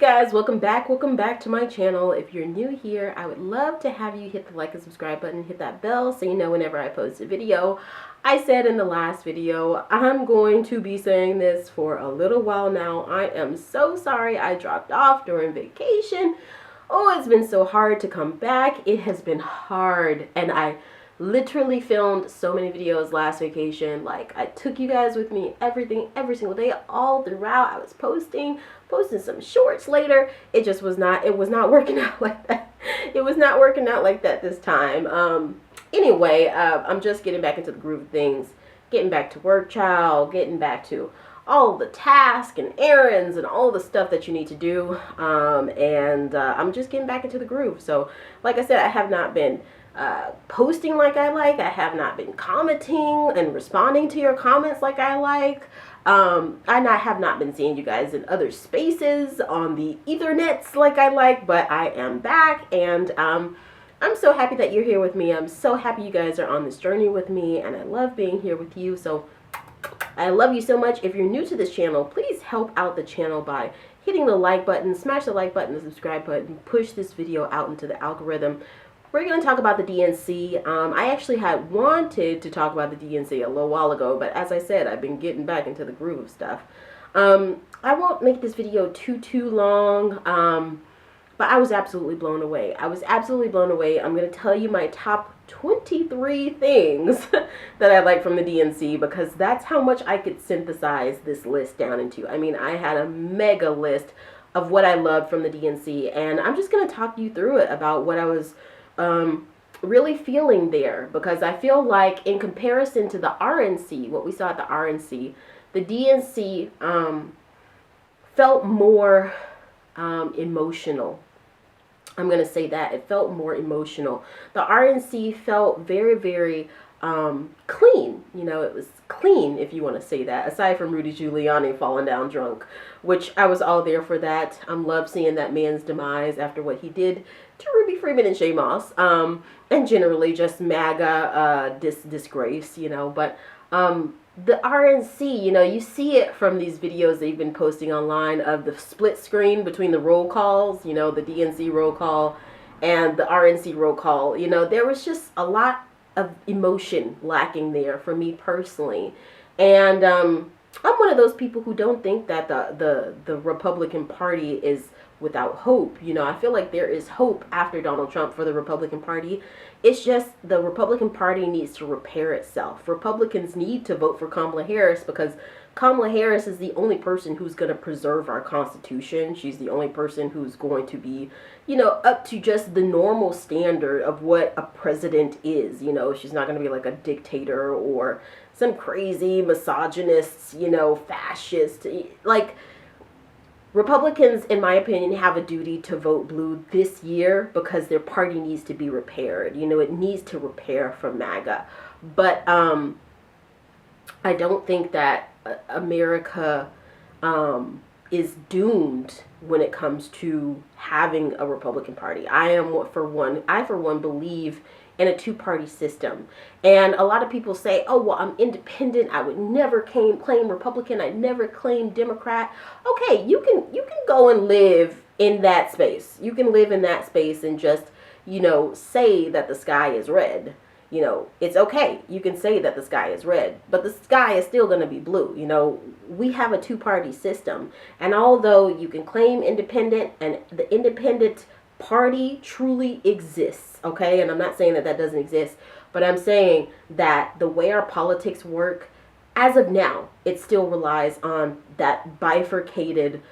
Guys, welcome back to my channel. If you're new here, I would love to have you hit the like and subscribe button, hit that bell so you know whenever I post a video. I said in the last video, I'm going to be saying this for a little while now. I am so sorry I dropped off during vacation. Oh, it's been so hard to come back. It has been hard, and I literally filmed so many videos last vacation. Like, I took you guys with me, every single day, all throughout. I was posting some shorts later. It was not working out like that. It was not working out like that this time. Anyway, I'm just getting back into the groove of things, getting back to work, child, getting back to all the tasks and errands and all the stuff that you need to do. I'm just getting back into the groove. So, like I said, I have not been posting like I like. I have not been commenting and responding to your comments like I like. I have not been seeing you guys in other spaces on the ethernets like I like, but I am back, and I'm so happy that you're here with me. I'm so happy you guys are on this journey with me, and I love being here with you. So I love you so much. If you're new to this channel, please help out the channel by hitting the like button, smash the like button, the subscribe button, push this video out into the algorithm. We're going to talk about the DNC. I actually had wanted to talk about the DNC a little while ago, but as I said, I've been getting back into the groove of stuff. I won't make this video too long, but I was absolutely blown away. I'm going to tell you my top 23 things that I like from the DNC, because that's how much I could synthesize this list down into. I mean, I had a mega list of what I loved from the DNC, and I'm just going to talk you through it about what I was really feeling there, because I feel like in comparison to the RNC, what we saw at the RNC, the DNC felt more emotional. I'm going to say that. It felt more emotional. The RNC felt very clean. You know, it was clean, if you want to say that, aside from Rudy Giuliani falling down drunk, which I was all there for that. Love seeing that man's demise after what he did to Ruby Freeman and Shay Moss, and generally just MAGA disgrace, you know. But the RNC, you know, you see it from these videos they've been posting online of the split screen between the roll calls, you know, the DNC roll call and the RNC roll call. You know, there was just a lot of emotion lacking there for me personally. And I'm one of those people who don't think that the Republican Party is without hope. You know, I feel like there is hope after Donald Trump for the Republican Party. It's just the Republican Party needs to repair itself. Republicans need to vote for Kamala Harris, because Kamala Harris is the only person who's going to preserve our Constitution. She's the only person who's going to be, you know, up to just the normal standard of what a president is. You know, she's not going to be like a dictator or some crazy misogynist, you know, fascist. Like, Republicans, in my opinion, have a duty to vote blue this year because their party needs to be repaired. You know, it needs to repair from MAGA. But I don't think that America is doomed when it comes to having a Republican Party. I for one believe in a two-party system. And a lot of people say, oh, well, I'm independent. I would never claim Republican. I'd never claim Democrat. Okay, you can go and live in that space. You can live in that space and just, you know, say that the sky is red. You know, it's okay. You can say that the sky is red, but the sky is still going to be blue. You know, we have a two-party system. And although you can claim independent, and the independent party truly exists, okay? And I'm not saying that that doesn't exist, but I'm saying that the way our politics work, as of now, it still relies on that bifurcated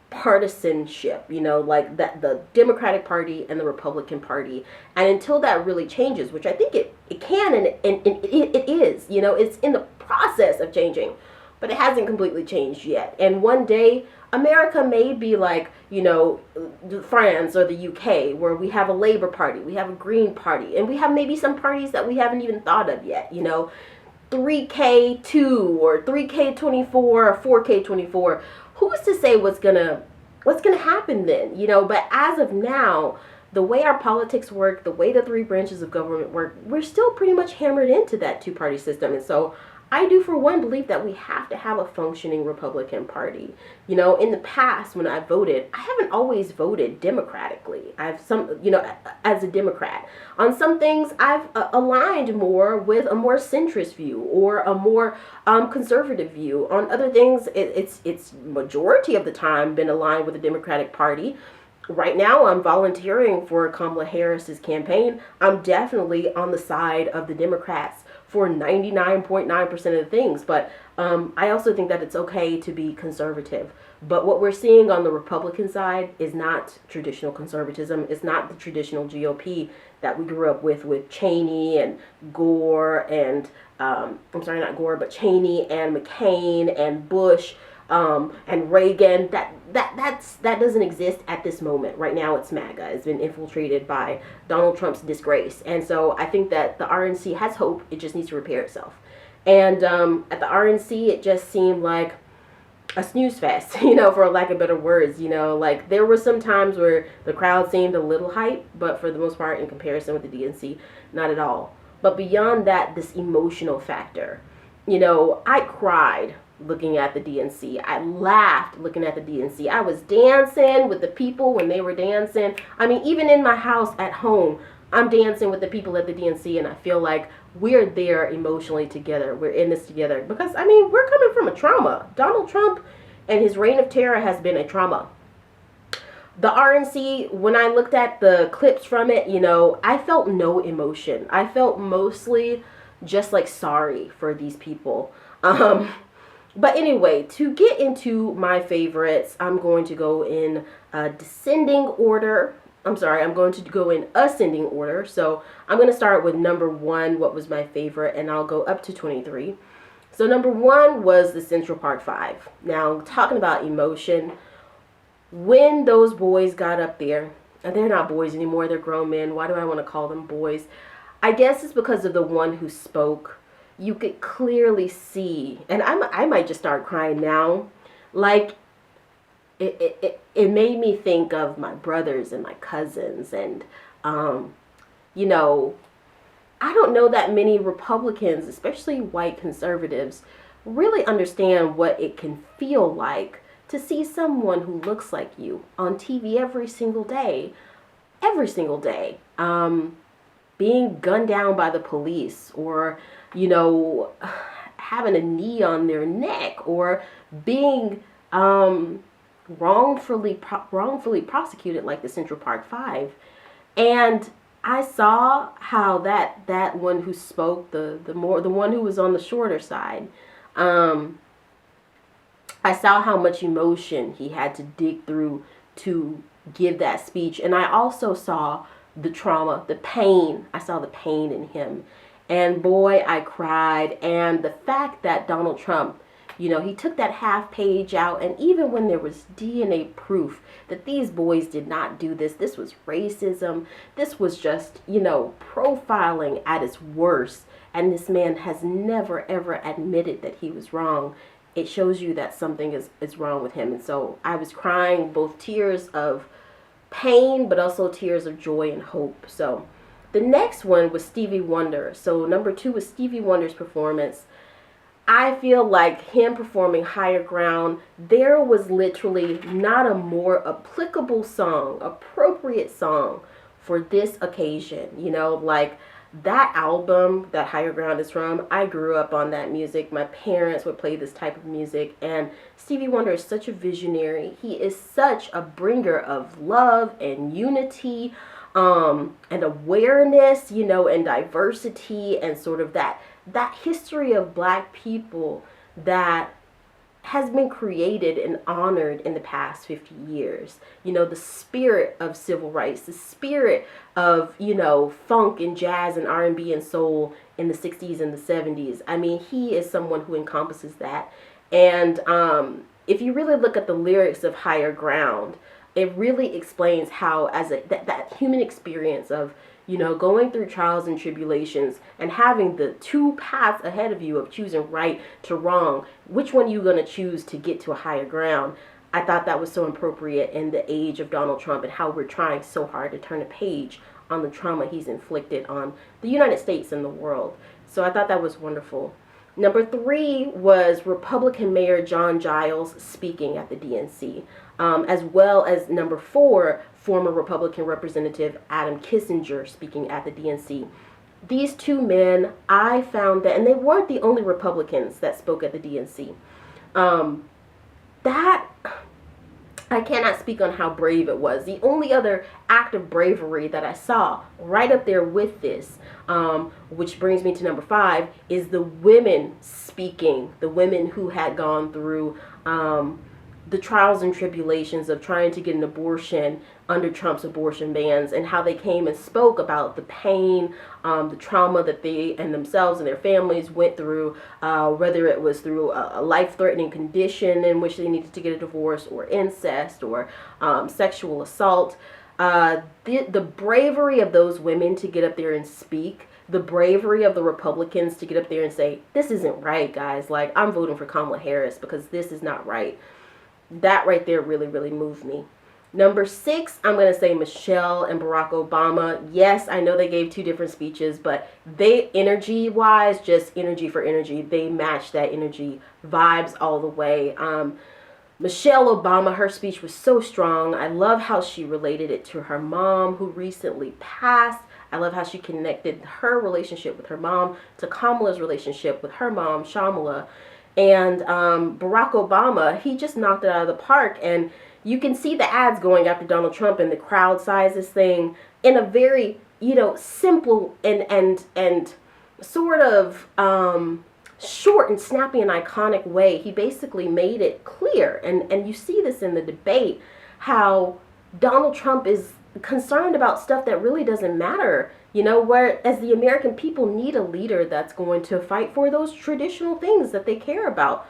partisanship, you know, like that, the Democratic Party and the Republican Party. And until that really changes, which I think it can, and it is, you know, it's in the process of changing, but it hasn't completely changed yet. And one day, America may be like, you know, France or the UK, where we have a Labour Party, we have a Green Party, and we have maybe some parties that we haven't even thought of yet, you know, 3K2 or 3K24 or 4K24. Who's to say what's gonna happen then, you know? But as of now, the way our politics work, the way the three branches of government work, we're still pretty much hammered into that two-party system. And so I do, for one, believe that we have to have a functioning Republican Party. You know, in the past, when I voted, I haven't always voted democratically. As a Democrat. On some things, I've aligned more with a more centrist view or a more conservative view. On other things, it's majority of the time been aligned with the Democratic Party. Right now, I'm volunteering for Kamala Harris's campaign. I'm definitely on the side of the Democrats for 99.9% of the things. But I also think that it's okay to be conservative. But what we're seeing on the Republican side is not traditional conservatism. It's not the traditional GOP that we grew up with Cheney and Gore and, I'm sorry, not Gore, but Cheney and McCain and Bush and Reagan. That doesn't exist at this moment. Right now, it's MAGA. It's been infiltrated by Donald Trump's disgrace. And so I think that the RNC has hope. It just needs to repair itself. And at the RNC, it just seemed like a snooze fest, for lack of better words. Like there were some times where the crowd seemed a little hype, but for the most part, in comparison with the DNC, not at all. But beyond that, this emotional factor, I cried looking at the DNC. I laughed looking at the DNC. I was dancing with the people when they were dancing. I mean, even in my house at home, I'm dancing with the people at the DNC, and I feel like we're there emotionally together. We're in this together because, we're coming from a trauma. Donald Trump and his reign of terror has been a trauma. The RNC, when I looked at the clips from it, I felt no emotion. I felt mostly just like sorry for these people. But anyway, to get into my favorites, I'm going to go in descending order. I'm going to go in ascending order. So I'm going to start with number 1, what was my favorite, and I'll go up to 23. So number 1 was the Central Park 5. Now, talking about emotion, when those boys got up there, and they're not boys anymore, they're grown men. Why do I want to call them boys? I guess it's because of the one who spoke. You could clearly see, and I might just start crying now, like it made me think of my brothers and my cousins, and I don't know that many Republicans, especially white conservatives, really understand what it can feel like to see someone who looks like you on TV every single day, being gunned down by the police, or having a knee on their neck, or being wrongfully prosecuted like the Central Park 5. And I saw how that one who spoke, the one who was on the shorter side, I saw how much emotion he had to dig through to give that speech. And I also saw the trauma, the pain. I saw the pain in him. And boy, I cried. And the fact that Donald Trump, he took that half page out, and even when there was DNA proof that these boys did not do this, this was racism, this was just, profiling at its worst, and this man has never, ever admitted that he was wrong. It shows you that something is wrong with him. And so I was crying both tears of pain, but also tears of joy and hope. So the next one was Stevie Wonder. So number 2 was Stevie Wonder's performance. I feel like him performing Higher Ground, there was literally not a more applicable song, appropriate song for this occasion. Like that album that Higher Ground is from, I grew up on that music. My parents would play this type of music, and Stevie Wonder is such a visionary. He is such a bringer of love and unity, and awareness, and diversity, and sort of that history of Black people that has been created and honored in the past 50 years. The spirit of civil rights, the spirit of, funk and jazz and R&B and soul in the 60s and the 70s. He is someone who encompasses that. And if you really look at the lyrics of Higher Ground, it really explains how, as that human experience of, going through trials and tribulations and having the two paths ahead of you of choosing right to wrong, which one are you going to choose to get to a higher ground? I thought that was so appropriate in the age of Donald Trump and how we're trying so hard to turn a page on the trauma he's inflicted on the United States and the world. So I thought that was wonderful. Number 3 was Republican Mayor John Giles speaking at the DNC, as well as number 4, former Republican Representative Adam Kinzinger speaking at the DNC. These two men, I found that, and they weren't the only Republicans that spoke at the DNC. That, I cannot speak on how brave it was. The only other act of bravery that I saw right up there with this, which brings me to number 5, is the women speaking, the women who had gone through the trials and tribulations of trying to get an abortion under Trump's abortion bans, and how they came and spoke about the pain, the trauma that they and themselves and their families went through, whether it was through a life-threatening condition in which they needed to get a divorce, or incest, or sexual assault. The bravery of those women to get up there and speak, the bravery of the Republicans to get up there and say, this isn't right, guys. Like, I'm voting for Kamala Harris because this is not right. That right there really, really moved me. Number 6, I'm going to say Michelle and Barack Obama. Yes, I know they gave 2 different speeches, but they, energy-wise, just energy for energy, they matched that energy, vibes all the way. Michelle Obama, her speech was so strong. I love how she related it to her mom, who recently passed. I love how she connected her relationship with her mom to Kamala's relationship with her mom, Shamala. And Barack Obama, he just knocked it out of the park. And you can see the ads going after Donald Trump and the crowd sizes thing in a very, simple and sort of short and snappy and iconic way. He basically made it clear. And you see this in the debate, how Donald Trump is concerned about stuff that really doesn't matter. Whereas the American people need a leader that's going to fight for those traditional things that they care about.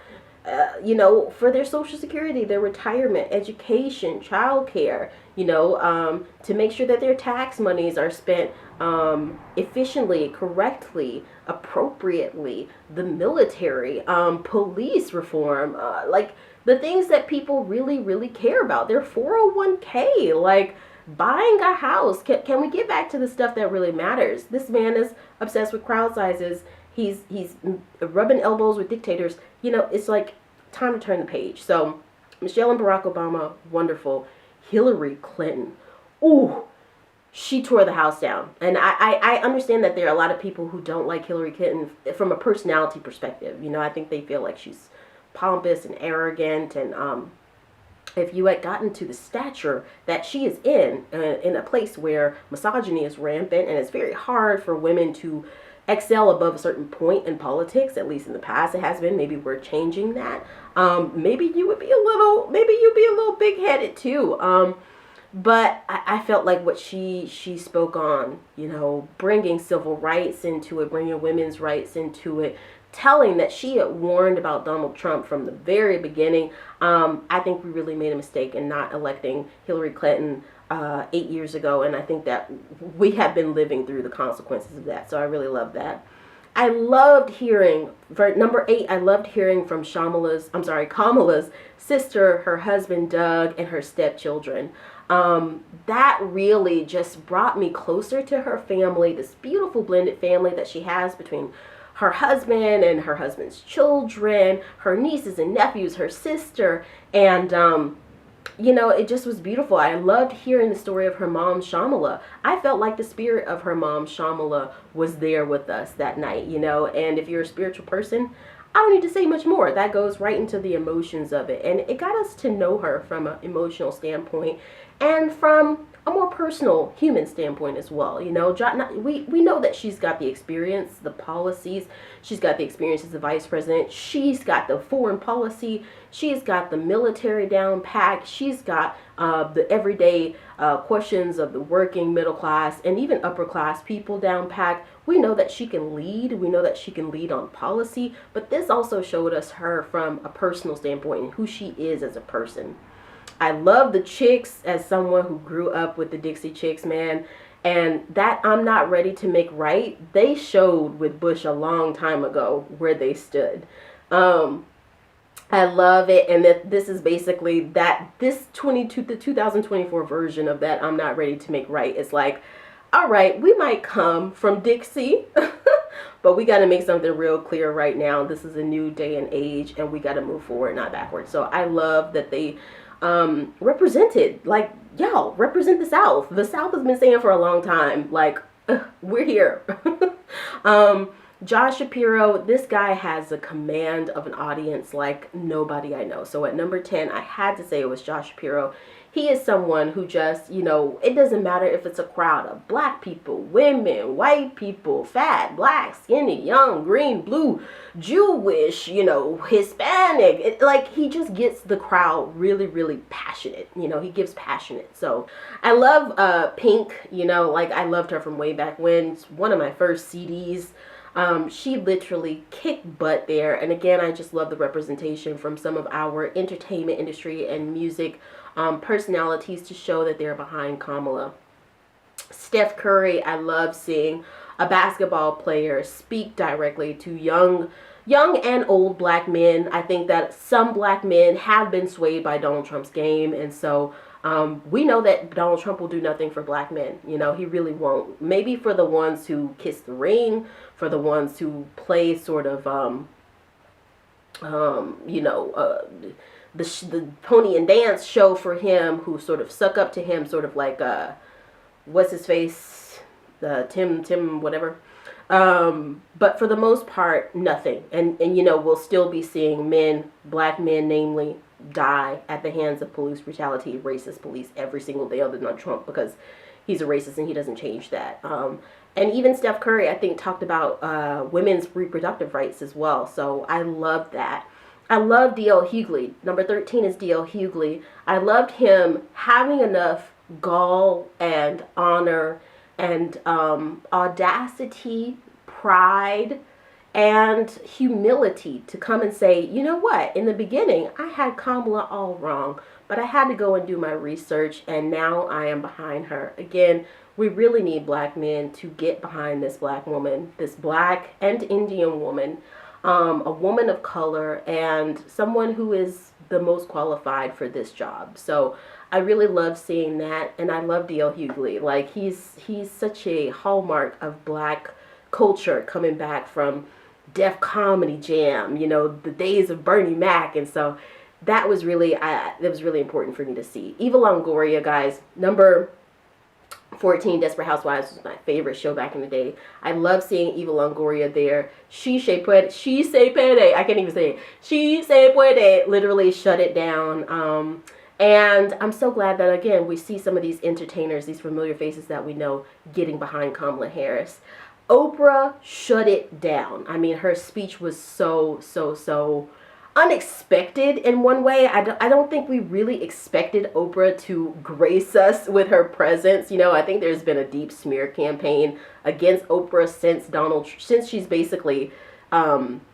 For their Social Security, their retirement, education, childcare, to make sure that their tax monies are spent efficiently, correctly, appropriately, the military, police reform, like the things that people really, really care about, their 401k, like buying a house. Can we get back to the stuff that really matters? This man is obsessed with crowd sizes. He's rubbing elbows with dictators. It's like time to turn the page. So Michelle and Barack Obama, wonderful. Hillary Clinton, ooh, she tore the house down. And I understand that there are a lot of people who don't like Hillary Clinton from a personality perspective. I think they feel like she's pompous and arrogant, and if you had gotten to the stature that she is in a place where misogyny is rampant, and it's very hard for women to excel above a certain point in politics, at least in the past it has been. Maybe we're changing that. Maybe you'd be a little big-headed too. But I felt like what she spoke on, bringing civil rights into it, bringing women's rights into it, telling that she had warned about Donald Trump from the very beginning. I think we really made a mistake in not electing Hillary Clinton 8 years ago, and I think that we have been living through the consequences of that. So I really love that. I loved hearing, for number 8, I loved hearing from Kamala's sister, her husband Doug, and her stepchildren. That really just brought me closer to her family, this beautiful blended family that she has between her husband and her husband's children, her nieces and nephews, her sister, and it just was beautiful. I loved hearing the story of her mom, Shamala. I felt like the spirit of her mom, Shamala, was there with us that night, and if you're a spiritual person, I don't need to say much more. That goes right into the emotions of it, and it got us to know her from an emotional standpoint and from a more personal human standpoint as well. We know that she's got the experience, the policies, she's got the experience as the vice president, she's got the foreign policy, she's got the military down pat, she's got the everyday questions of the working middle class and even upper class people down pat. We know that she can lead. We know that she can lead on policy, but this also showed us her from a personal standpoint and who she is as a person. I love the Chicks as someone who grew up with the Dixie Chicks, man. And that I'm not ready to make right, they showed with Bush a long time ago where they stood. I love it. And that this is basically the 2024 version of that I'm not ready to make right. It's like, all right, we might come from Dixie, But we got to make something real clear right now. This is a new day and age, and we got to move forward, not backwards. So I love that they represented, like, y'all, represent the South. The South has been saying for a long time, like, we're here. Josh Shapiro, this guy has a command of an audience like nobody I know. So at number 10, I had to say it was Josh Shapiro. He is someone who just, you know, it doesn't matter if it's a crowd of black people, women, white people, fat, black, skinny, young, green, blue, Jewish, you know, Hispanic. Like, he just gets the crowd really, really passionate. You know, he gives passionate. So I love Pink, you know, like I loved her from way back when. It's one of my first CDs. She literally kicked butt there. And again, I just love the representation from some of our entertainment industry and music personalities to show that they're behind Kamala. Steph Curry, I love seeing a basketball player speak directly to young and old black men. I think that some black men have been swayed by Donald Trump's game. And so we know that Donald Trump will do nothing for black men. You know, he really won't. Maybe for the ones who kiss the ring, for the ones who play sort of, you know, the pony and dance show for him, who sort of suck up to him, sort of like, what's his face? Tim, whatever. But for the most part, nothing. And, you know, we'll still be seeing men, black men, namely, die at the hands of police brutality, racist police every single day other than Trump, because he's a racist and he doesn't change that. And even Steph Curry, I think, talked about women's reproductive rights as well. So I love that. I love D.L. Hughley. Number 13 is D.L. Hughley. I loved him having enough gall and honor and audacity, pride, and humility to come and say, you know what, in the beginning, I had Kamala all wrong, but I had to go and do my research, and now I am behind her. Again, we really need black men to get behind this black woman, this black and Indian woman, a woman of color, and someone who is the most qualified for this job. So I really love seeing that, and I love D.L. Hughley. Like, he's such a hallmark of black culture coming back from Def Comedy Jam, you know, the days of Bernie Mac. And so that was really, important for me to see. Eva Longoria, guys, number 14, Desperate Housewives was my favorite show back in the day. I love seeing Eva Longoria there. She se puede, I can't even say it. She se puede, literally shut it down. And I'm so glad that, again, we see some of these entertainers, these familiar faces that we know, getting behind Kamala Harris. Oprah shut it down. I mean, her speech was so unexpected in one way. I don't think we really expected Oprah to grace us with her presence. You know, I think there's been a deep smear campaign against Oprah since she's basically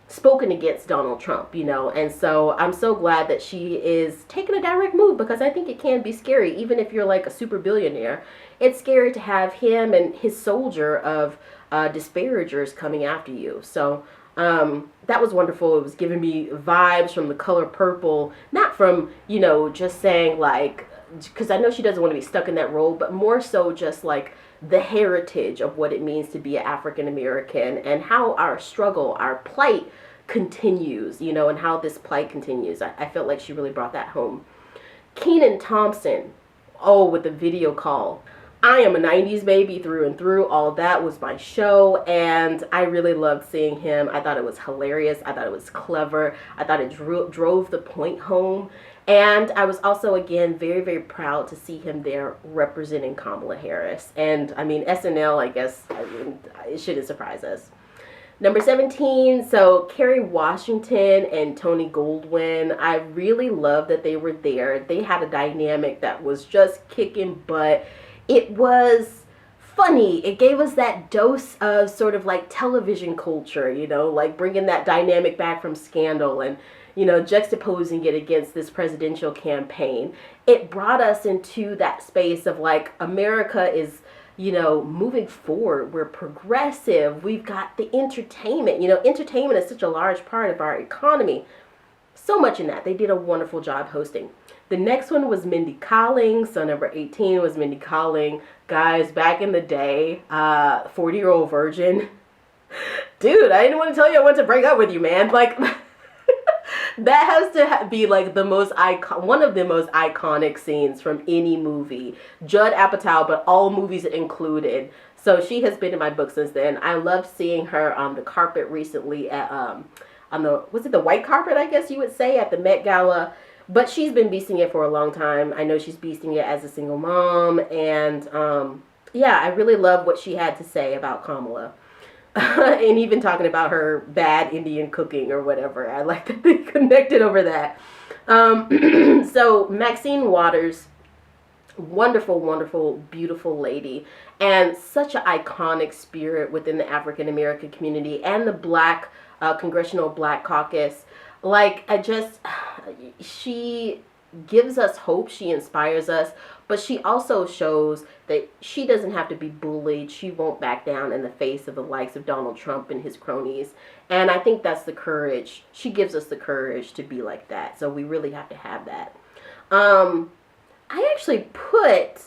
spoken against Donald Trump, you know. And so I'm so glad that she is taking a direct move, because I think it can be scary, even if you're like a super billionaire. It's scary to have him and his soldier of disparagers coming after you. So that was wonderful. It was giving me vibes from The Color Purple, not from, you know, just saying like, because I know she doesn't want to be stuck in that role, but more so just like the heritage of what it means to be an African American, and how our struggle, our plight continues, you know, and how this plight continues. I felt like she really brought that home. Kenan Thompson, oh, with the video call. I am a 90s baby through and through. All that was my show, and I really loved seeing him. I thought it was hilarious. I thought it was clever. I thought it drove the point home. And I was also, again, very, very proud to see him there representing Kamala Harris. And, I mean, SNL, I guess, it shouldn't surprise us. Number 17, so Kerry Washington and Tony Goldwyn. I really love that they were there. They had a dynamic that was just kicking butt. It was funny. It gave us that dose of sort of like television culture, you know, like bringing that dynamic back from Scandal and, you know, juxtaposing it against this presidential campaign. It brought us into that space of like, America is, you know, moving forward. We're progressive. We've got the entertainment. You know, entertainment is such a large part of our economy. So much in that. They did a wonderful job hosting. The next one was Mindy Kaling. So number 18 was Mindy Kaling. Guys, back in the day, 40-year-old virgin. Dude, I didn't want to tell you I want to break up with you, man. Like, that has to be like the most one of the most iconic scenes from any movie. Judd Apatow, but all movies included. So she has been in my book since then. I loved seeing her on the carpet recently at on the, was it the white carpet, I guess you would say, at the Met Gala. But she's been beasting it for a long time. I know she's beasting it as a single mom, and yeah, I really love what she had to say about Kamala. And even talking about her bad Indian cooking or whatever. I like that they connected over that. So Maxine Waters, wonderful, wonderful, beautiful lady, and such an iconic spirit within the African American community and the Black Congressional Black Caucus. Like, she gives us hope, she inspires us, but she also shows that she doesn't have to be bullied. She won't back down in the face of the likes of Donald Trump and his cronies. And I think that's the courage. She gives us the courage to be like that. So we really have to have that. I actually put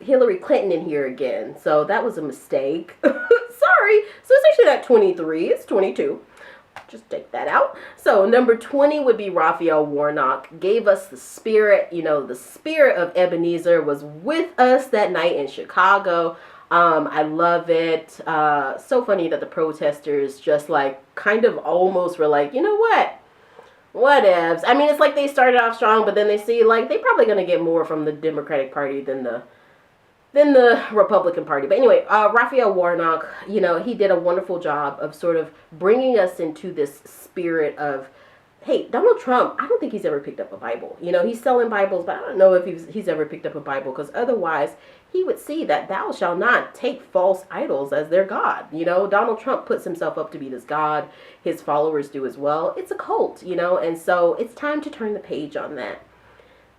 Hillary Clinton in here again. So that was a mistake. Sorry. So it's actually not 23. It's 22. Just take that out. So number 20 would be Raphael Warnock. Gave us the spirit. You know, the spirit of Ebenezer was with us that night in Chicago. I love it. So funny that the protesters just like kind of almost were like, you know what? Whatevs. I mean, it's like they started off strong, but then they see like they're probably going to get more from the Democratic Party than the Republican Party. But anyway, Raphael Warnock, you know, he did a wonderful job of sort of bringing us into this spirit of, hey, Donald Trump, I don't think he's ever picked up a Bible. You know, he's selling Bibles, but I don't know if he's ever picked up a Bible, because otherwise he would see that thou shalt not take false idols as their God. You know, Donald Trump puts himself up to be this God. His followers do as well. It's a cult, you know, and so it's time to turn the page on that.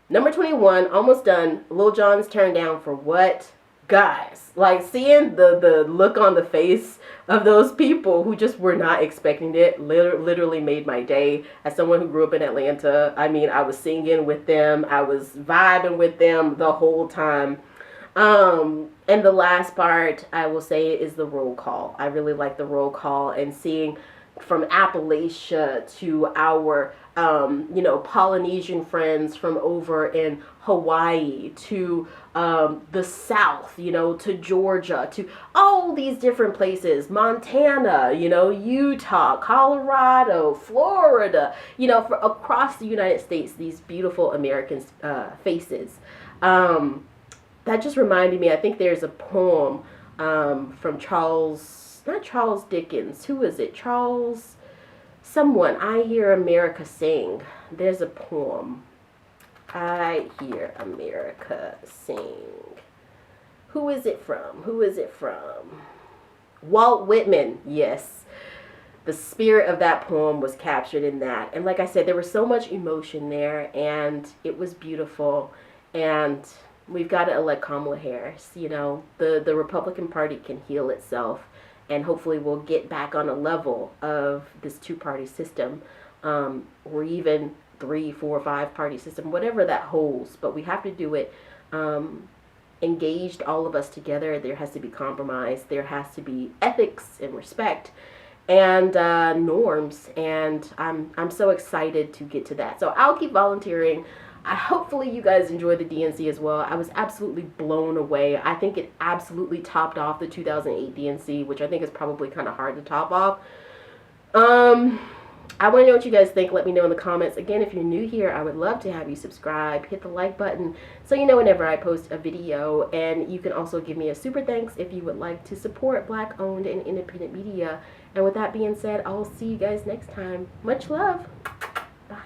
Number 21, almost done. Lil Jon's turned down for what? Guys, like seeing the look on the face of those people who just were not expecting it literally made my day. As someone who grew up in Atlanta, I mean, I was singing with them. I was vibing with them the whole time. And the last part I will say is the roll call. I really like the roll call and seeing from Appalachia to our you know, Polynesian friends from over in Hawaii to the South, you know, to Georgia, to all these different places, Montana, you know, Utah, Colorado, Florida, you know, across the United States, these beautiful American faces. That just reminded me, I think there's a poem from not Charles Dickens, who is it? Someone, I Hear America Sing. There's a poem. I Hear America Sing. Who is it from? Walt Whitman, yes. The spirit of that poem was captured in that. And like I said, there was so much emotion there, and it was beautiful. And we've got to elect Kamala Harris. You know, the Republican Party can heal itself. And hopefully we'll get back on a level of this two-party system, or even 3, 4, 5-party system, whatever that holds. But we have to do it engaged, all of us together. There has to be compromise. There has to be ethics and respect and norms. And I'm so excited to get to that. So I'll keep volunteering. Hopefully you guys enjoy the DNC as well. I was absolutely blown away. I think it absolutely topped off the 2008 DNC, which I think is probably kind of hard to top off. I want to know what you guys think. Let me know in the comments. Again, if you're new here, I would love to have you subscribe. Hit the like button so you know whenever I post a video. And you can also give me a super thanks if you would like to support Black-owned and independent media. And with that being said, I'll see you guys next time. Much love. Bye.